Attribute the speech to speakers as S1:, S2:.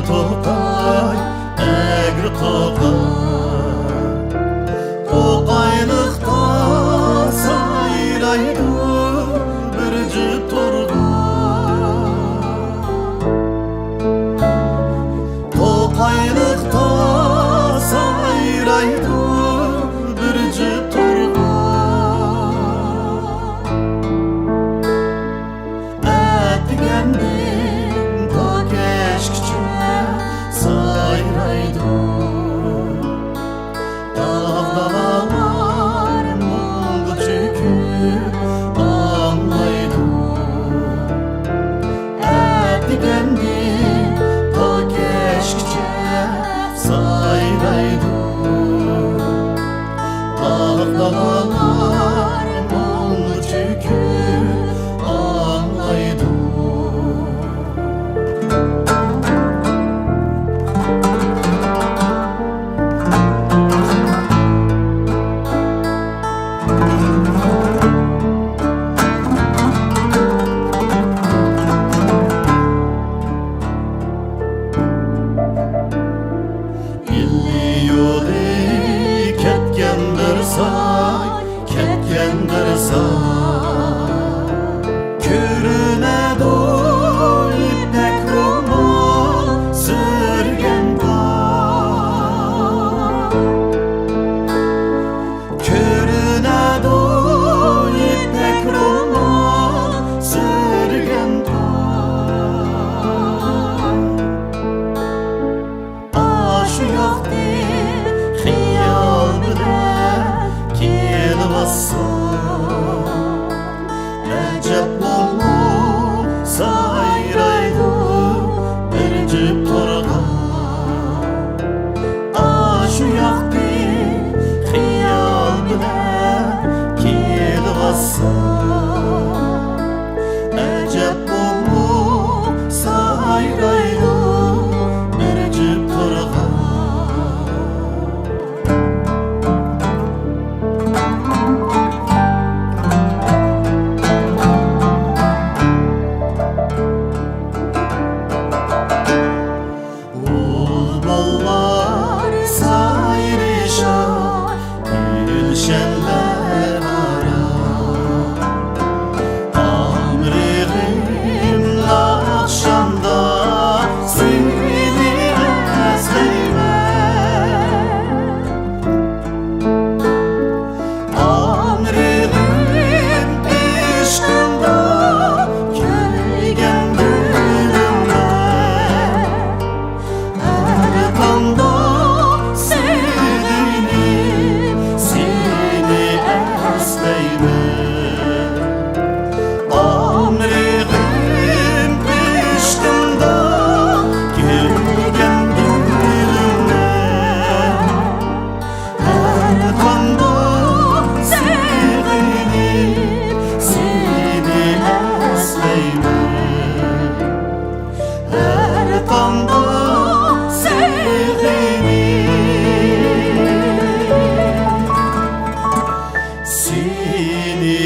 S1: Toqay, egri toqay, toqaylıqda sayraydı bir cüp torgay. Toqaylıqda sayraydı bir cüp torgay. Etgendim ta keşkçe sayraydı dağlar mundu çöküp anlaydı. Etgendi ta keşkçe sayraydı dağlar mundu çöküp anlaydı. Ketkendir say, körüne doy ipek roman sürgen tay. Körüne doy ipek roman sürgen tay. Aşı yoxdi xiyal bilen Recep olmu sayraydı bir cüp torgay. Aşı yoxdi xiyal bilen kelib assan. Recep olmu sayraydı bir cüp torgay. Gülşenler ara Amrığımla akşamda seni özleymen. Amrığım işkında köygen gülümle her kanda Amrığım piştimda gülgen gülümle her kanda sevgilim seni esleymen. Her kanda sevgilim seni